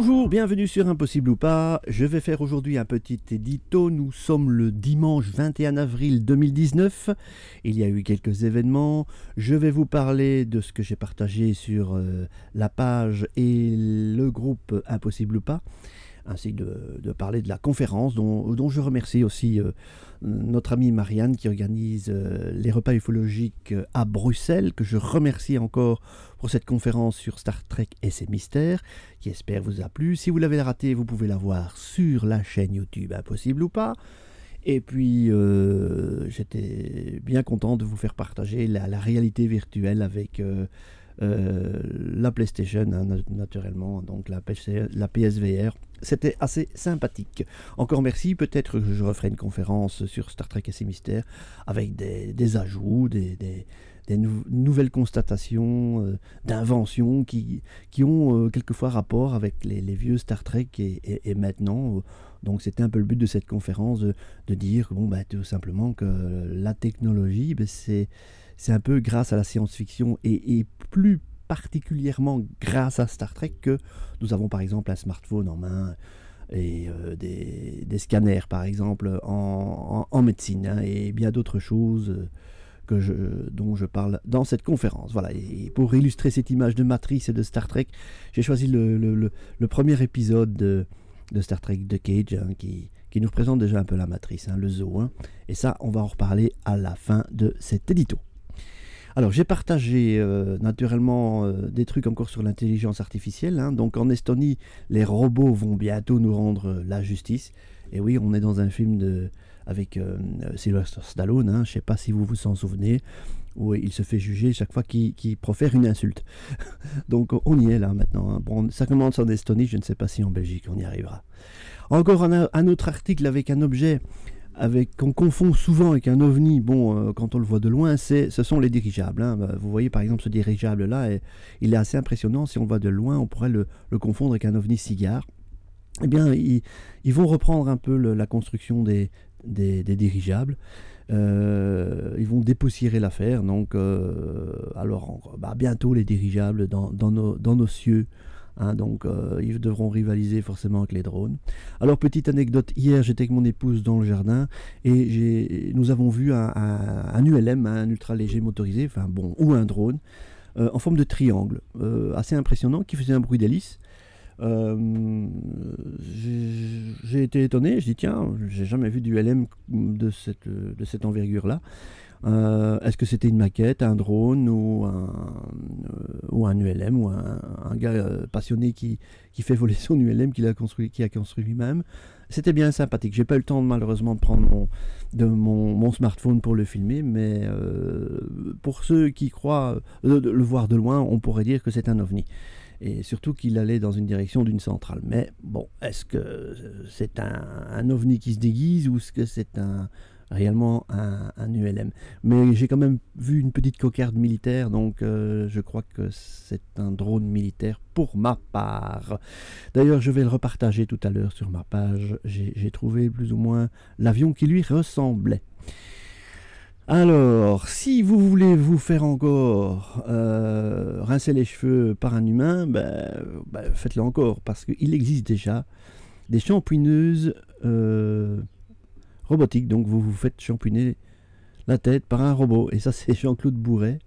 Bonjour, bienvenue sur Impossible ou pas. Je vais faire aujourd'hui un petit édito. Nous sommes le dimanche 21 avril 2019. Il y a eu quelques événements. Je vais vous parler de ce que j'ai partagé sur la page et le groupe Impossible ou pas, ainsi de parler de la conférence dont je remercie aussi notre amie Marianne qui organise les repas ufologiques à Bruxelles, que je remercie encore pour cette conférence sur Star Trek et ses mystères, qui espère vous a plu. Si vous l'avez raté, vous pouvez la voir sur la chaîne YouTube Impossible ou pas. Et puis, j'étais bien content de vous faire partager la réalité virtuelle avec la PlayStation, hein, naturellement, donc la PSVR. C'était assez sympathique. Encore merci, peut-être que je referai une conférence sur Star Trek et ses mystères avec des ajouts, des nouvelles constatations, d'inventions qui ont quelquefois rapport avec les vieux Star Trek et maintenant. Donc c'était un peu le but de cette conférence, de dire tout simplement que la technologie, c'est un peu grâce à la science-fiction et plus particulièrement grâce à Star Trek que nous avons par exemple un smartphone en main et des scanners par exemple en médecine, hein, et bien d'autres choses dont je parle dans cette conférence. Voilà, et pour illustrer cette image de Matrice et de Star Trek, j'ai choisi le premier épisode de Star Trek The Cage, hein, qui nous présente déjà un peu la Matrice, hein, le zoo, hein, et ça on va en reparler à la fin de cet édito. Alors j'ai partagé naturellement des trucs encore sur l'intelligence artificielle, hein. Donc en Estonie, les robots vont bientôt nous rendre la justice. Et oui, on est dans un film avec Sylvester Stallone, hein. Je ne sais pas si vous vous en souvenez, où il se fait juger chaque fois qu'il profère une insulte. Donc on y est là maintenant, hein. Bon, ça commence en Estonie, je ne sais pas si en Belgique on y arrivera. Encore un autre article avec un objet qu'on confond souvent avec un ovni, quand on le voit de loin, ce sont les dirigeables, hein. Vous voyez par exemple ce dirigeable-là, il est assez impressionnant. Si on le voit de loin, on pourrait le confondre avec un ovni cigare. Eh bien, ils vont reprendre un peu la construction des dirigeables. Ils vont dépoussiérer l'affaire. Donc, bientôt les dirigeables dans nos cieux. Hein, donc ils devront rivaliser forcément avec les drones. Alors petite anecdote, hier j'étais avec mon épouse dans le jardin et nous avons vu un ULM, un ultra léger motorisé, ou un drone en forme de triangle, assez impressionnant, qui faisait un bruit d'hélice. J'ai été étonné, je dis tiens, j'ai jamais vu d'ULM de cette envergure là. Est-ce que c'était une maquette, un drone ou un ULM ou un gars passionné qui fait voler son ULM qui a construit lui-même? C'était bien sympathique. J'ai pas eu le temps malheureusement de prendre mon smartphone pour le filmer, mais pour ceux qui croient le voir de loin, on pourrait dire que c'est un ovni. Et surtout qu'il allait dans une direction d'une centrale. Mais bon, est-ce que c'est un ovni qui se déguise ou est-ce que c'est réellement un ULM? Mais j'ai quand même vu une petite cocarde militaire, donc je crois que c'est un drone militaire pour ma part. D'ailleurs, je vais le repartager tout à l'heure sur ma page. J'ai trouvé plus ou moins l'avion qui lui ressemblait. Alors, si vous voulez vous faire encore rincer les cheveux par un humain, faites-le encore, parce qu'il existe déjà des shampouineuses robotiques. Donc vous vous faites shampouiner la tête par un robot. Et ça, c'est Jean-Claude Bourret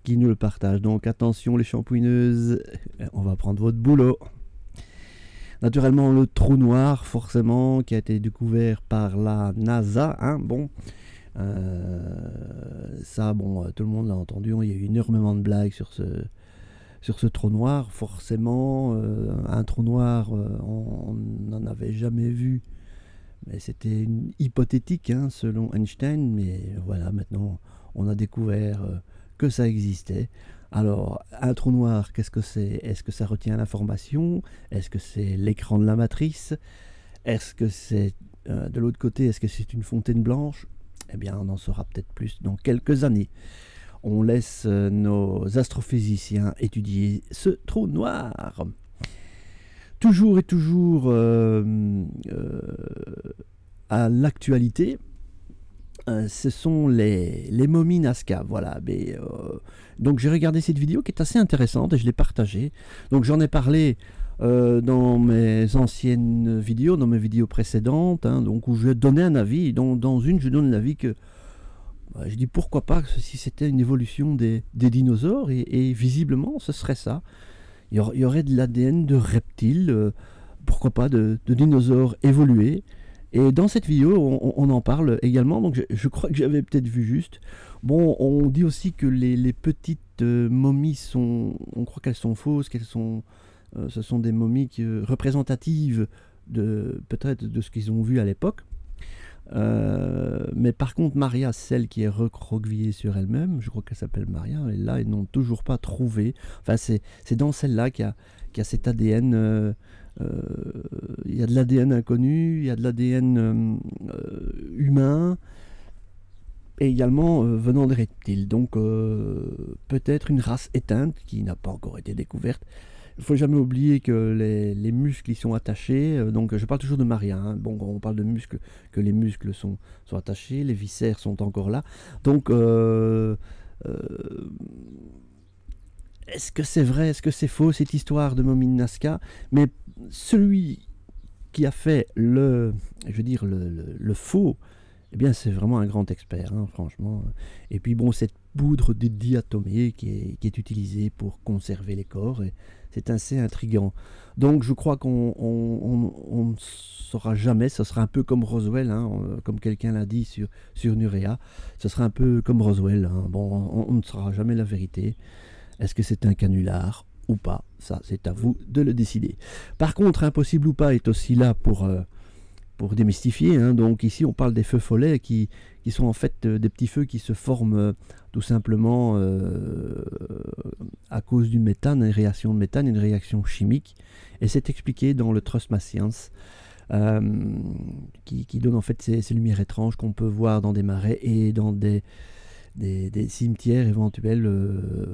qui nous le partage. Donc attention les shampouineuses, on va prendre votre boulot. Naturellement, le trou noir, forcément, qui a été découvert par la NASA, hein, tout le monde l'a entendu, il y a eu énormément de blagues sur ce trou noir. Forcément, un trou noir, on n'en avait jamais vu, mais c'était hypothétique, hein, selon Einstein, mais voilà, maintenant on a découvert que ça existait. Alors, un trou noir, qu'est-ce que c'est? Est-ce que ça retient l'information? Est-ce que c'est l'écran de la matrice? Est-ce que c'est, de l'autre côté, est-ce que c'est une fontaine blanche? Eh bien, on en saura peut-être plus dans quelques années. On laisse nos astrophysiciens étudier ce trou noir. Toujours et toujours à l'actualité, ce sont les momies Nazca. Voilà. Donc j'ai regardé cette vidéo qui est assez intéressante et je l'ai partagée. Donc j'en ai parlé dans mes anciennes vidéos, dans mes vidéos précédentes, hein, donc où je donnais un avis. Dans une, je donne l'avis que je dis pourquoi pas si c'était une évolution des dinosaures, et visiblement ce serait ça. Il y aurait de l'ADN de reptiles, pourquoi pas de dinosaures évolués. Et dans cette vidéo, on en parle également, donc je crois que j'avais peut-être vu juste. Bon, on dit aussi que les petites momies on croit qu'elles sont fausses, ce sont des momies représentatives peut-être de ce qu'ils ont vu à l'époque. Mais par contre, Maria, celle qui est recroquevillée sur elle-même, je crois qu'elle s'appelle Maria, et là, ils n'ont toujours pas trouvé. Enfin, c'est dans celle-là qu'il y a cet ADN. Il y a de l'ADN inconnu, il y a de l'ADN humain, et également venant des reptiles. Donc, peut-être une race éteinte qui n'a pas encore été découverte. Il ne faut jamais oublier que les muscles y sont attachés. Donc, je parle toujours de Maria. Hein. Bon, on parle de muscles, que les muscles sont attachés, les viscères sont encore là. Donc, est-ce que c'est vrai, est-ce que c'est faux cette histoire de momie de Nazca? Mais celui qui a fait le faux, eh bien, c'est vraiment un grand expert, hein, franchement. Et puis, bon, cette poudre de diatomée qui est utilisée pour conserver les corps, c'est assez intriguant. Donc, je crois qu'on ne saura jamais. Ce sera un peu comme Roswell, hein, comme quelqu'un l'a dit sur Nurea. Ce sera un peu comme Roswell. Hein. Bon, on ne saura jamais la vérité. Est-ce que c'est un canular ou pas? Ça, c'est à vous de le décider. Par contre, Impossible ou pas est aussi là pour démystifier. Hein. Donc ici, on parle des feux follets qui sont en fait des petits feux qui se forment tout simplement à cause du méthane, une réaction de méthane, une réaction chimique. Et c'est expliqué dans le Trust My Science, qui donne en fait ces lumières étranges qu'on peut voir dans des marais et dans des cimetières éventuels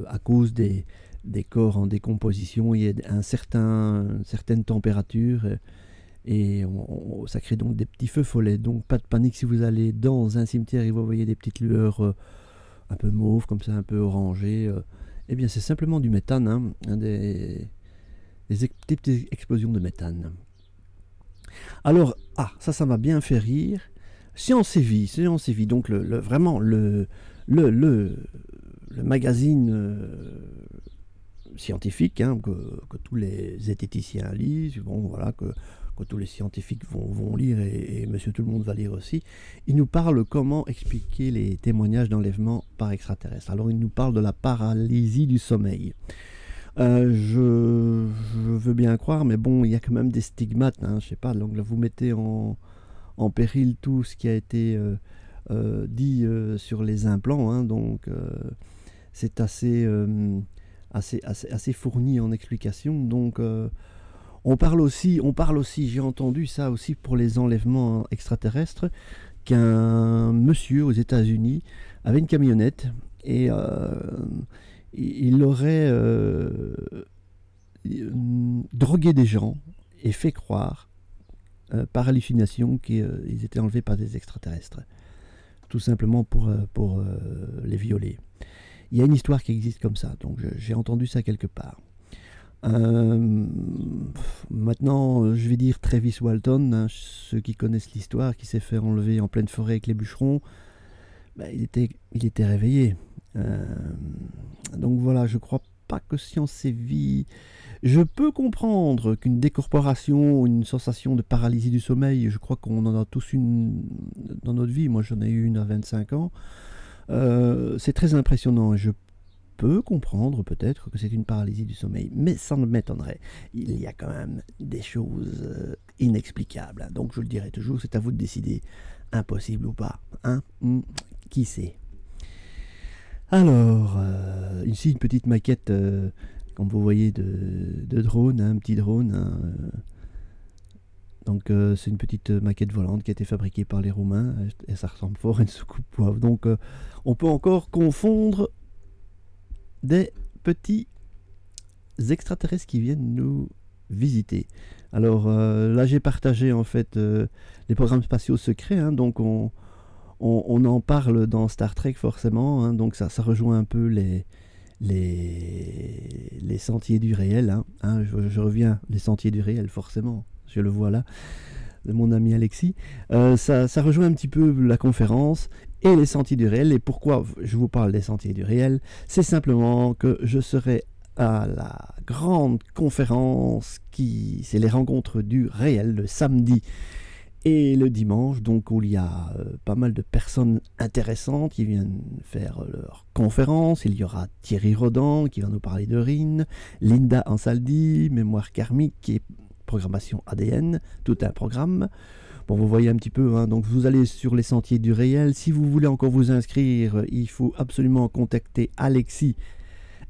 à cause des corps en décomposition. Il y a une certaine température et ça crée donc des petits feux follets. Donc pas de panique si vous allez dans un cimetière et vous voyez des petites lueurs un peu mauves, comme ça, un peu orangées. Eh bien c'est simplement du méthane, hein, des petites explosions de méthane. Alors, ça m'a bien fait rire. Science et Vie, donc vraiment le magazine scientifique, hein, que tous les zététiciens lisent, bon, voilà, que tous les scientifiques vont lire, et monsieur tout le monde va lire aussi. Il nous parle comment expliquer les témoignages d'enlèvement par extraterrestre. Alors il nous parle de la paralysie du sommeil. Je veux bien croire, mais bon, il y a quand même des stigmates, hein, je sais pas, donc là, vous mettez en péril tout ce qui a été dit sur les implants, hein, donc c'est assez fourni en explications. Donc on parle aussi, j'ai entendu ça aussi pour les enlèvements extraterrestres, qu'un monsieur aux États-Unis avait une camionnette et il aurait drogué des gens et fait croire par hallucination qu'ils étaient enlevés par des extraterrestres, tout simplement pour les violer. Il y a une histoire qui existe comme ça, donc j'ai entendu ça quelque part. Maintenant, je vais dire Travis Walton, hein, ceux qui connaissent l'histoire, qui s'est fait enlever en pleine forêt avec les bûcherons, il était réveillé. Donc voilà, je crois pas que Science et Vie. Je peux comprendre qu'une décorporation, une sensation de paralysie du sommeil, je crois qu'on en a tous une dans notre vie. Moi, j'en ai eu une à 25 ans. C'est très impressionnant. Je peux comprendre peut-être que c'est une paralysie du sommeil, mais ça ne m'étonnerait. Il y a quand même des choses inexplicables. Donc je le dirai toujours, c'est à vous de décider. Impossible ou pas, hein? Qui sait? Alors, ici une petite maquette, comme vous voyez, de drone, hein, un petit drone. Hein, donc c'est une petite maquette volante qui a été fabriquée par les Roumains, et ça ressemble fort à une soucoupe poivre. Donc on peut encore confondre des petits extraterrestres qui viennent nous visiter. Alors là j'ai partagé en fait les programmes spatiaux secrets, hein, donc on en parle dans Star Trek forcément, hein, donc ça rejoint un peu les les sentiers du réel. Je reviens, les sentiers du réel, forcément, je le vois là, de mon ami Alexis. Ça rejoint un petit peu la conférence et les sentiers du réel. Et pourquoi je vous parle des sentiers du réel? C'est simplement que je serai à la grande conférence c'est les rencontres du réel, le samedi et le dimanche, donc où il y a pas mal de personnes intéressantes qui viennent faire leur conférence. Il y aura Thierry Rodan qui va nous parler de RIN, Linda Ansaldi, mémoire karmique et programmation ADN, tout un programme. Bon, vous voyez un petit peu, donc vous allez sur les sentiers du réel. Si vous voulez encore vous inscrire, il faut absolument contacter Alexis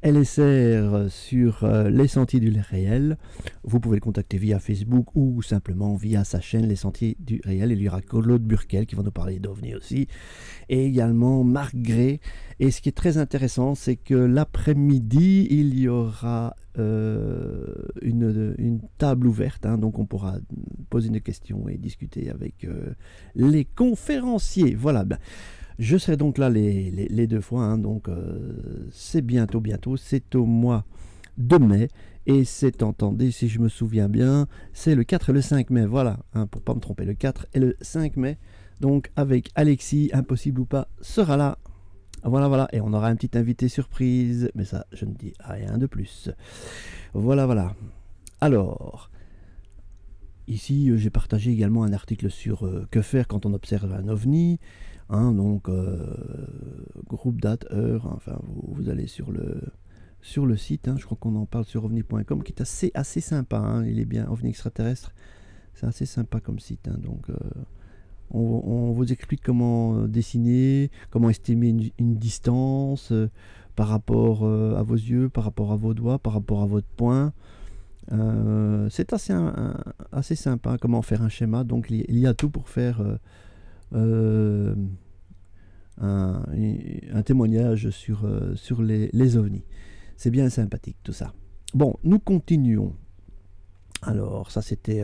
LSR sur les sentiers du réel. Vous pouvez le contacter via Facebook ou simplement via sa chaîne Les Sentiers du réel. Il y aura Claude Burkel qui va nous parler d'OVNI aussi, et également Marc Gray. Et ce qui est très intéressant, c'est que l'après-midi, il y aura une table ouverte, donc on pourra poser des questions et discuter avec les conférenciers. Voilà. Je serai donc là les 2 fois, donc c'est bientôt, c'est au mois de mai, et c'est, entendez, si je me souviens bien, c'est le 4 et le 5 mai, voilà, pour pas me tromper, le 4 et le 5 mai, donc avec Alexis, Impossible ou pas, sera là, voilà, et on aura un petit invité surprise, mais ça, je ne dis rien de plus, voilà. Alors, ici, j'ai partagé également un article sur que faire quand on observe un OVNI. Donc groupe date, heure, enfin vous allez sur le site, je crois qu'on en parle sur ovni.com, qui est assez sympa, il est bien, OVNI extraterrestre, c'est assez sympa comme site, donc on vous explique comment dessiner, comment estimer une distance par rapport à vos yeux, par rapport à vos doigts, par rapport à votre poing. C'est assez sympa, comment faire un schéma, donc il y a tout pour faire un témoignage sur les ovnis. C'est bien sympathique tout ça. Bon, nous continuons. Alors ça c'était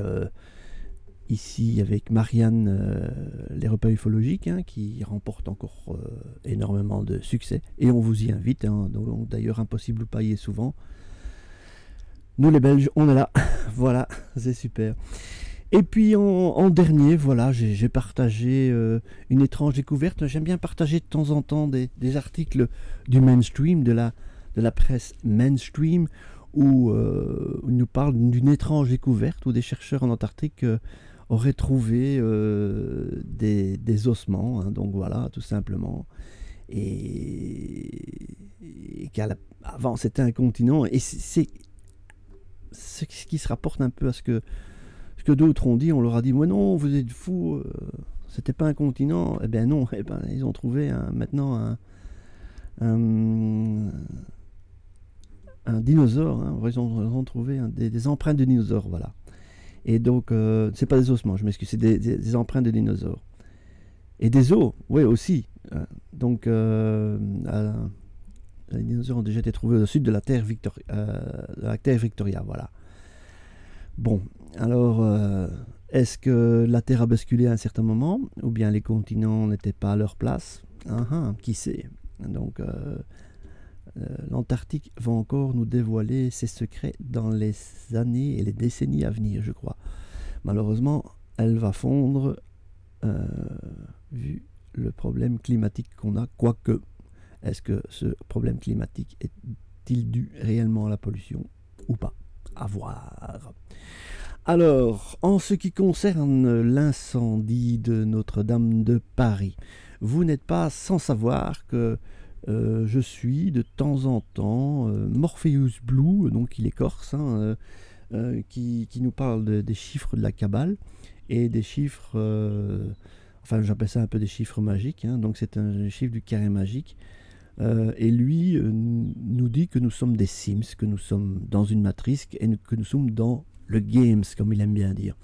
ici avec Marianne, les repas ufologiques, qui remporte encore énormément de succès, et on vous y invite, donc d'ailleurs Impossible ou pas y est souvent. Nous les Belges, on est là. Voilà, c'est super. Et puis en dernier, voilà, j'ai partagé une étrange découverte. J'aime bien partager de temps en temps des articles du mainstream, de la presse mainstream, où on nous parle d'une étrange découverte, où des chercheurs en Antarctique auraient trouvé des ossements, donc voilà, tout simplement. Et qu'avant c'était un continent, et c'est ce qui se rapporte un peu à ce que d'autres ont dit. On leur a dit, mais non, vous êtes fous, c'était pas un continent. Eh bien non, ils ont trouvé maintenant un dinosaure, ils ont trouvé des empreintes de dinosaures, voilà. Et donc, c'est pas des ossements, je m'excuse, c'est des empreintes de dinosaures. Et des os, oui, aussi. Donc, les dinosaures ont déjà été trouvés au sud de la Terre Victoria, voilà. Bon, alors, est-ce que la Terre a basculé à un certain moment, ou bien les continents n'étaient pas à leur place? Qui sait? Donc, l'Antarctique va encore nous dévoiler ses secrets dans les années et les décennies à venir, je crois. Malheureusement, elle va fondre, vu le problème climatique qu'on a, quoique, est-ce que ce problème climatique est-il dû réellement à la pollution ou pas? À voir. Alors, en ce qui concerne l'incendie de Notre-Dame de Paris, vous n'êtes pas sans savoir que je suis de temps en temps Morpheus Blue, donc il est corse, qui nous parle des chiffres de la Kabbale et des chiffres, enfin j'appelle ça un peu des chiffres magiques, donc c'est un chiffre du carré magique. Et lui nous dit que nous sommes des Sims, que nous sommes dans une matrice et que nous sommes dans le games, comme il aime bien dire.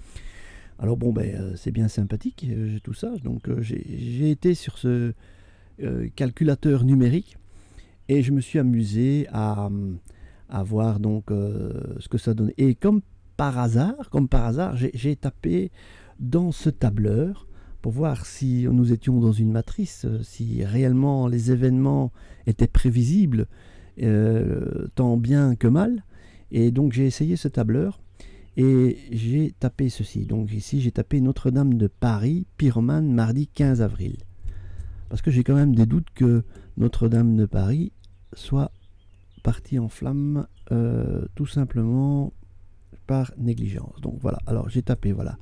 Alors bon, c'est bien sympathique tout ça. Donc j'ai été sur ce calculateur numérique et je me suis amusé à voir donc ce que ça donnait. Et comme par hasard, j'ai tapé dans ce tableur pour voir si nous étions dans une matrice, si réellement les événements étaient prévisibles. tant bien que mal. Et donc j'ai essayé ce tableur et j'ai tapé ceci. Donc ici j'ai tapé Notre-Dame de Paris, pyromane, mardi 15 avril. Parce que j'ai quand même des doutes que Notre-Dame de Paris soit partie en flammes tout simplement par négligence. Donc voilà, alors j'ai tapé, voilà,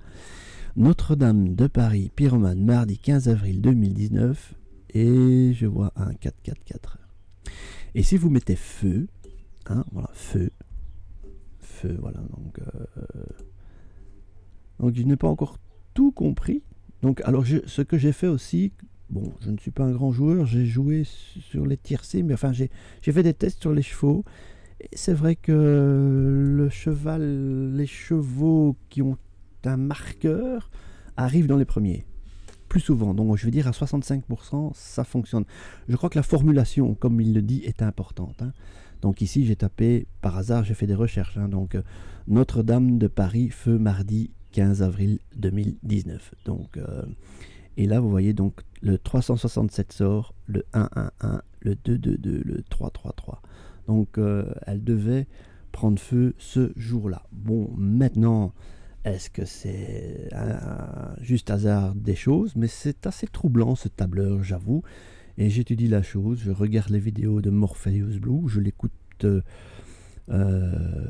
Notre-Dame de Paris, pyromane, mardi 15 avril 2019, et je vois un 444. Et si vous mettez feu, hein, voilà, feu, voilà, donc je n'ai pas encore tout compris. Donc alors ce que j'ai fait aussi, bon, je ne suis pas un grand joueur, j'ai joué sur les tiercés, mais enfin j'ai fait des tests sur les chevaux. C'est vrai que le cheval, les chevaux qui ont un marqueur arrivent dans les premiers, plus souvent. Donc je veux dire à 65%, ça fonctionne. Je crois que la formulation, comme il le dit, est importante, hein. Donc ici j'ai tapé, par hasard j'ai fait des recherches, hein, donc Notre-Dame de Paris, feu mardi 15 avril 2019. Donc, et là vous voyez donc le 367 sort, le 111, le 222, le 333. Donc elle devait prendre feu ce jour-là. Bon, maintenant, est-ce que c'est juste hasard des choses? Mais c'est assez troublant ce tableur, j'avoue. Et j'étudie la chose, je regarde les vidéos de Morpheus Blue, je l'écoute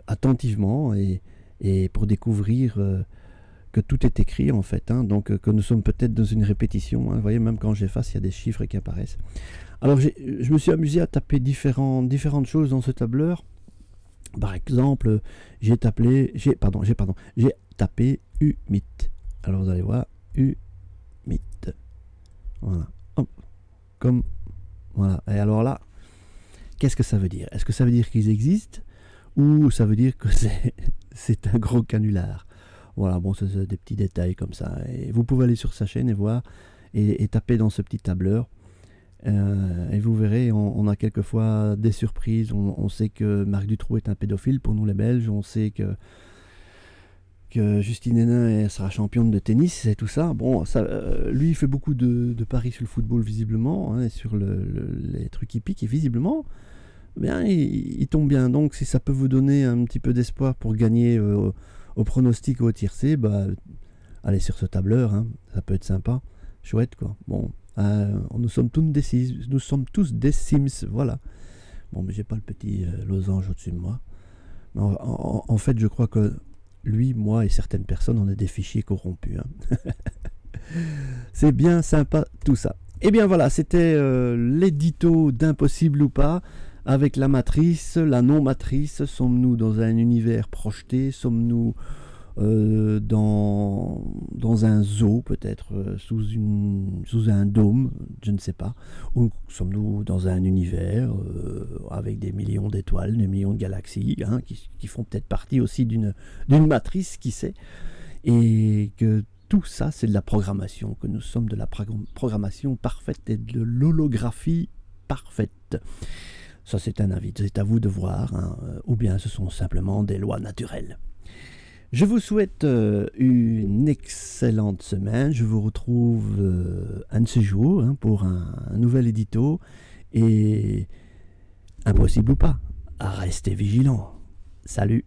attentivement et pour découvrir que tout est écrit en fait, hein, donc que nous sommes peut-être dans une répétition, hein. Vous voyez, même quand j'efface, il y a des chiffres qui apparaissent. Alors je me suis amusé à taper différentes choses dans ce tableur. Par exemple, j'ai tapé UMIT. Alors vous allez voir, UMIT. Voilà. Hop. Comme voilà. Et alors là, qu'est-ce que ça veut dire? Est-ce que ça veut dire qu'ils existent ou ça veut dire que c'est un gros canular? Voilà, bon, c'est des petits détails comme ça. Et vous pouvez aller sur sa chaîne et voir et taper dans ce petit tableur. Et vous verrez, on a quelquefois des surprises. On sait que Marc Dutroux est un pédophile pour nous les Belges. On sait que Justine Hénin sera championne de tennis et tout ça. Bon, ça, lui, il fait beaucoup de paris sur le football, visiblement, hein, et sur les trucs hippiques, et visiblement, bien, il tombe bien. Donc, si ça peut vous donner un petit peu d'espoir pour gagner au pronostic ou au tiercé, bah, allez sur ce tableur, hein, ça peut être sympa, chouette, quoi. Bon, nous sommes tous des Sims, voilà. Bon, mais j'ai pas le petit losange au-dessus de moi. En fait, je crois que lui, moi et certaines personnes, on est des fichiers corrompus, hein. C'est bien sympa tout ça. Et bien voilà, c'était l'édito d'Impossible ou pas, avec la matrice, la non-matrice. Sommes-nous dans un univers projeté? Sommes-nous dans un zoo, peut-être sous un dôme, je ne sais pas, ou sommes-nous dans un univers avec des millions d'étoiles, des millions de galaxies, hein, qui font peut-être partie aussi d'une matrice, qui sait, et que tout ça c'est de la programmation, que nous sommes de la programmation parfaite et de l'holographie parfaite. Ça c'est un avis, c'est à vous de voir, hein, ou bien ce sont simplement des lois naturelles. Je vous souhaite une excellente semaine. Je vous retrouve un de ces jours, hein, pour un nouvel édito. Et impossible ou pas, restez vigilants. Salut!